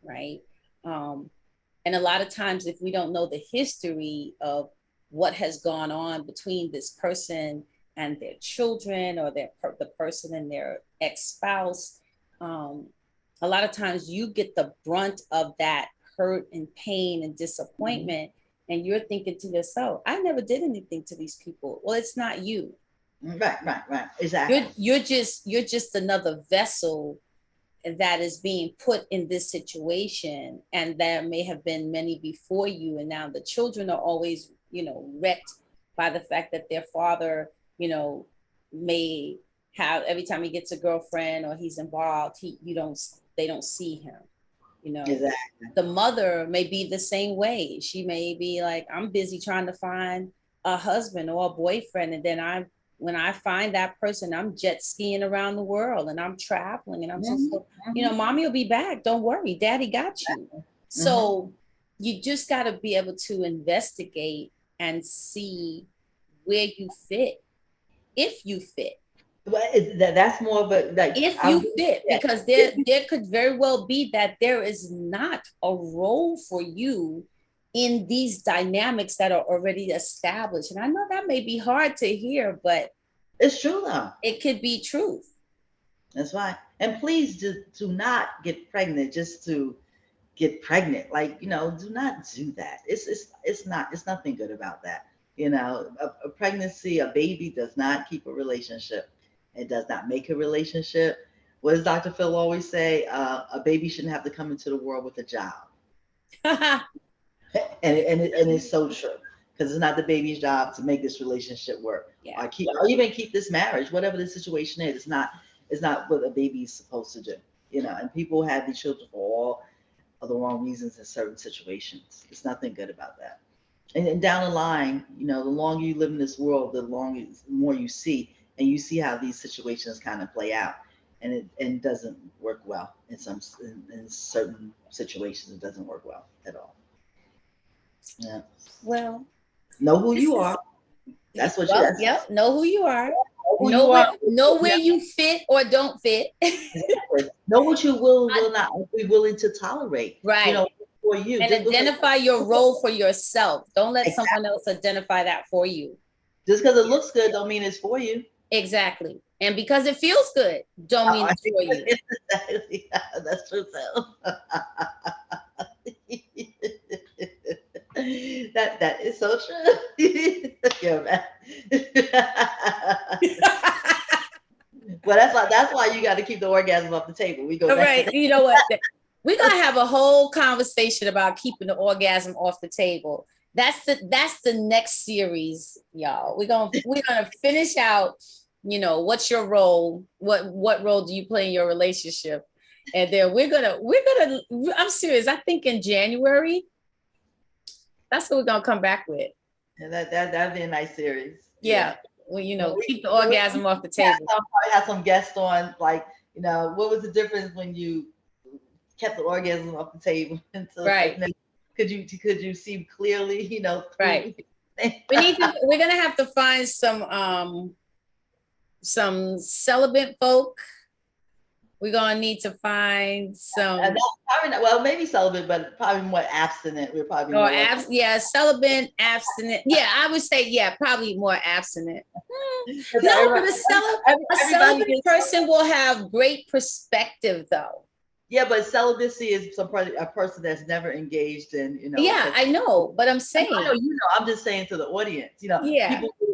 right? And a lot of times, if we don't know the history of what has gone on between this person and their children, or the person and their ex-spouse, a lot of times you get the brunt of that hurt and pain and disappointment. And you're thinking to yourself, I never did anything to these people. Well, it's not you. Right. Exactly. You're just another vessel that is being put in this situation, and there may have been many before you, and now the children are always, wrecked by the fact that their father, may have, every time he gets a girlfriend or he's involved, they don't see him. Exactly. The mother may be the same way. She may be like, I'm busy trying to find a husband or a boyfriend, and then when I find that person, I'm jet skiing around the world and I'm traveling, and I'm so, mommy will be back. Don't worry, daddy got you. So you just got to be able to investigate and see where you fit, if you fit. But that's more of a, like, if you fit, because there could very well be that there is not a role for you in these dynamics that are already established. And I know that may be hard to hear, but it's true though. It could be truth. That's right. And please do not get pregnant just to get pregnant. Like, do not do that. It's nothing good about that. A pregnancy, a baby does not keep a relationship. It does not make a relationship. What does Dr. Phil always say? A baby shouldn't have to come into the world with a job. and it's so true, because it's not the baby's job to make this relationship work, or even keep this marriage, whatever the situation is. It's not what a baby is supposed to do. And people have these children for all of the wrong reasons in certain situations. It's nothing good about that. And down the line, the longer you live in this world, the more you see, and you see how these situations kind of play out, and it doesn't work well in certain situations. It doesn't work well at all. Yeah. Well, know who you are. That's what you. Yep. Know who you are. Know where you fit or don't fit. Exactly. Know what you will not be willing to tolerate. Right. For you. And identify your role for yourself. Don't let someone else identify that for you. Just because it looks good don't mean it's for you. Exactly. And because it feels good don't mean it's for you. Exactly. That's true. That is so true. Yeah, man. Well, that's why you got to keep the orgasm off the table. We go right. You know what? We're gonna have a whole conversation about keeping the orgasm off the table. That's the next series, y'all. We're gonna finish out. What's your role? What role do you play in your relationship? And then we're gonna. I'm serious. I think in January, that's what we're gonna come back with. And that'd be a nice series. Yeah. Well, keep the orgasm off the table. I have some guests on, like, what was the difference when you kept the orgasm off the table? Right. Could you see clearly? Right. We're gonna have to find some celibate folk. We're gonna need to find some. Probably not, well, maybe celibate, but probably more abstinent. We're probably more celibate, abstinent. Yeah, I would say probably more abstinent. No, but a celibate person will have great perspective, though. Yeah, but celibacy is a person that's never engaged in, Yeah, I know, but I'm saying. I'm just saying to the audience, people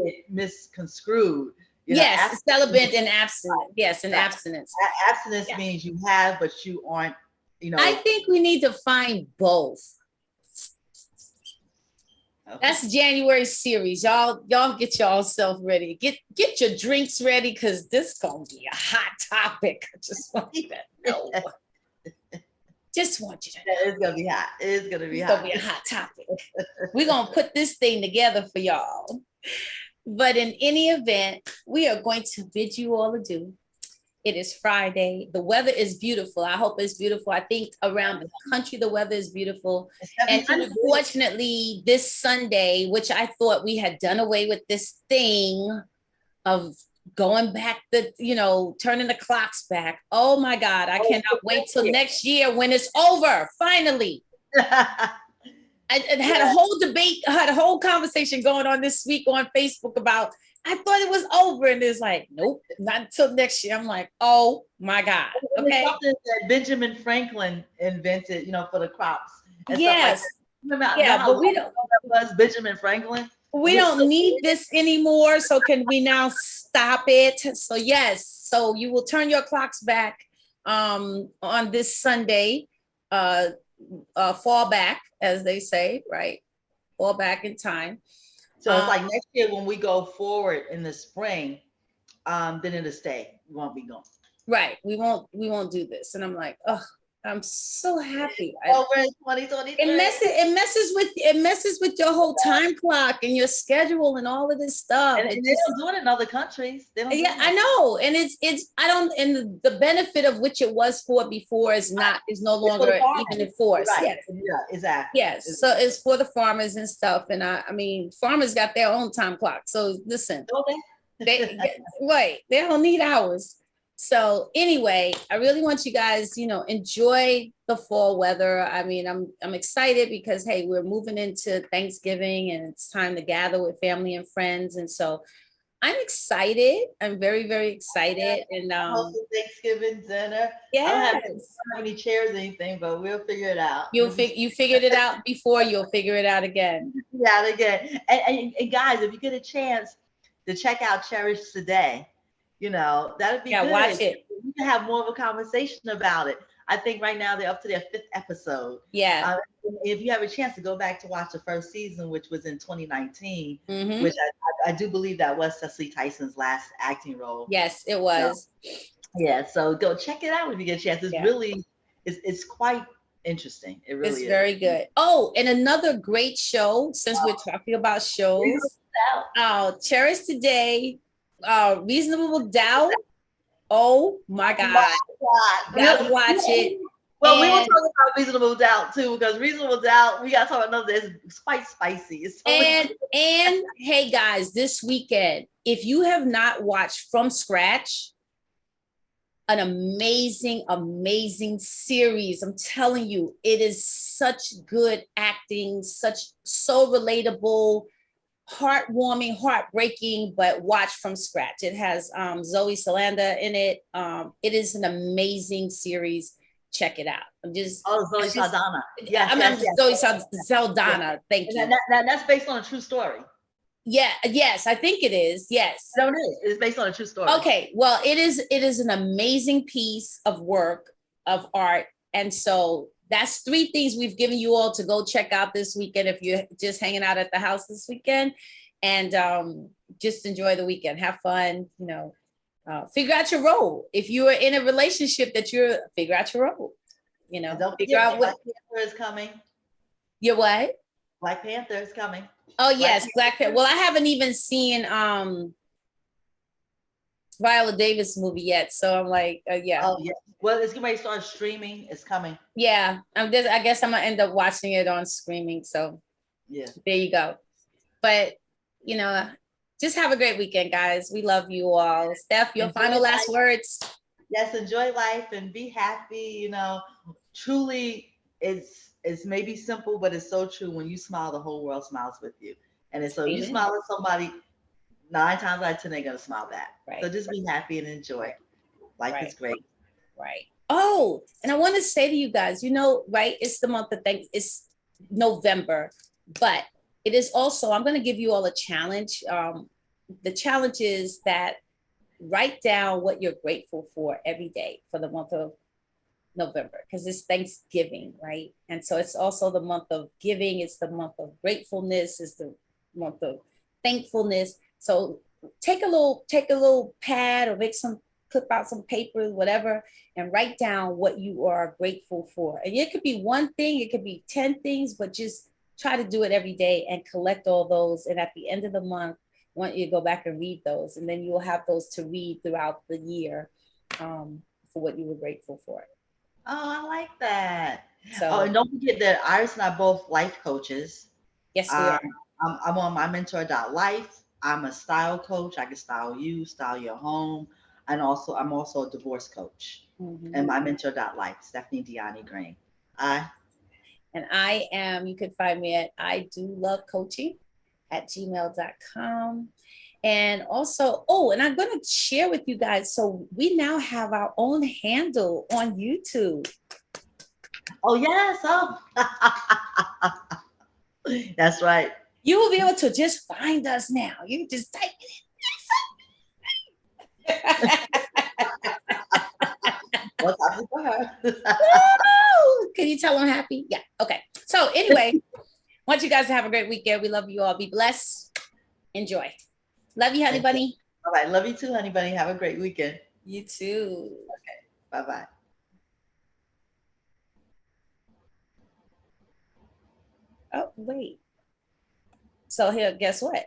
get misconstrued. Yes, celibate and abstinent. Yes, and abstinence. Abstinence means you have, but you aren't. I think we need to find both. Okay. That's January series. Y'all get yourself ready. Get your drinks ready, because this is gonna be a hot topic. I just want you to know. Just want you to know. It's gonna be hot. It's gonna be a hot topic. We're gonna put this thing together for y'all. But in any event, we are going to bid you all adieu. It is Friday. The weather is beautiful. I hope it's beautiful. I think around the country, the weather is beautiful. And unfortunately, this Sunday, which I thought we had done away with this thing of going back, turning the clocks back. Oh my God, I cannot wait till next year when it's over, finally. I had a whole debate, had a whole conversation going on this week on Facebook about, I thought it was over. And it's like, nope, not until next year. I'm like, oh my God. And it's Okay. something that Benjamin Franklin invented, for the crops and stuff like that. Yes. Remember, know Yeah. how But long that was, Benjamin Franklin? we don't need this anymore. So can we now stop it? So yes. So you will turn your clocks back on this Sunday, fall back, as they say, right? Fall back in time. So it's like next year when we go forward in the spring, then it'll stay. We won't be gone. Right. We won't do this. And I'm like, oh, I'm so happy. Over in 2023. It messes with your whole time clock and your schedule and all of this stuff. And they don't do it in other countries. They don't I know. And and the benefit of which it was for before is no longer even in force. Right. Yes. Yeah, exactly. Yes. So it's for the farmers and stuff. And I mean, farmers got their own time clock. So listen, right. They don't need hours. So anyway, I really want you guys, enjoy the fall weather. I mean, I'm excited because, hey, we're moving into Thanksgiving and it's time to gather with family and friends. And so I'm excited. I'm very, very excited. And Thanksgiving dinner. Yes. I don't have any chairs or anything, but we'll figure it out. You figured it out before, you'll figure it out again. Yeah, again. And guys, if you get a chance to check out Cherish Today, that'd be good. Watch it. We can have more of a conversation about it. I think right now they're up to their 5th episode. Yeah. If you have a chance to go back to watch the first season, which was in 2019, which I do believe that was Cecily Tyson's last acting role. Yes, it was. So go check it out when you get a chance. It's really, it's quite interesting. It really is. Very good. Oh, and another great show, since we're talking about shows. Cherish Today, Reasonable Doubt. Oh my God. Gotta watch it. Well, we will talk about Reasonable Doubt too, because Reasonable Doubt, we gotta talk about another. It's quite spicy. And hey guys, this weekend, if you have not watched From Scratch, an amazing series. I'm telling you, it is such good acting, so relatable, heartwarming, heartbreaking, but watch From Scratch. It has Zoe Saldana in it. It is an amazing series. Check it out. Zoe Saldana. Zoe Saldana. Thank you. That's based on a true story. Yeah. Yes, I think it is. Yes. No, it is. It's based on a true story. Okay. Well, it is an amazing piece of work, of art, and so that's 3 things we've given you all to go check out this weekend if you're just hanging out at the house this weekend, and just enjoy the weekend. Have fun. Figure out your role. If you are in a relationship, figure out your role. Don't figure out what Black Panther is coming. Your what? Black Panther is coming. Oh yes, Black Panther. Well, I haven't even seen Viola Davis movie yet, so I'm like, yeah. Oh yeah. Well, it's going to start streaming. It's coming. Yeah, I guess I'm gonna end up watching it on streaming. So yeah, there you go. But just have a great weekend, guys. We love you all. Steph, your final last words. Yes, enjoy life and be happy. Truly, it's maybe simple, but it's so true. When you smile, the whole world smiles with you. And so you smile at somebody, 9 times out of 10, they're gonna smile back. Right. So just be happy and enjoy. Life is great. Right. Oh, and I want to say to you guys, right? It's the month of it's November, but it is also, I'm going to give you all a challenge. The challenge is that write down what you're grateful for every day for the month of November, because it's Thanksgiving, right? And so it's also the month of giving. It's the month of gratefulness. It's the month of thankfulness. So take a little pad or clip out some paper, whatever, and write down what you are grateful for. And it could be one thing, it could be 10 things, but just try to do it every day and collect all those. And at the end of the month, I want you to go back and read those. And then you will have those to read throughout the year for what you were grateful for. Oh, I like that. So, and don't forget that Iris and I both life coaches. Yes, we are. I'm on mymentor.life. I'm a style coach. I can style you, style your home. And I'm also a divorce coach. And mymentor.life, Stephanie Deani Green. And you can find me at idolovecoaching@gmail.com. And also, and I'm going to share with you guys. So we now have our own handle on YouTube. Oh, yes. Oh, that's right. You will be able to just find us now. You can just type it in. What's happening for her? Can you tell I'm happy? Yeah. Okay. So anyway, want you guys to have a great weekend. We love you all. Be blessed. Enjoy. Love you, honey bunny. All right. Love you too, honey bunny. Have a great weekend. You too. Okay. Bye-bye. Oh, wait. So here, guess what?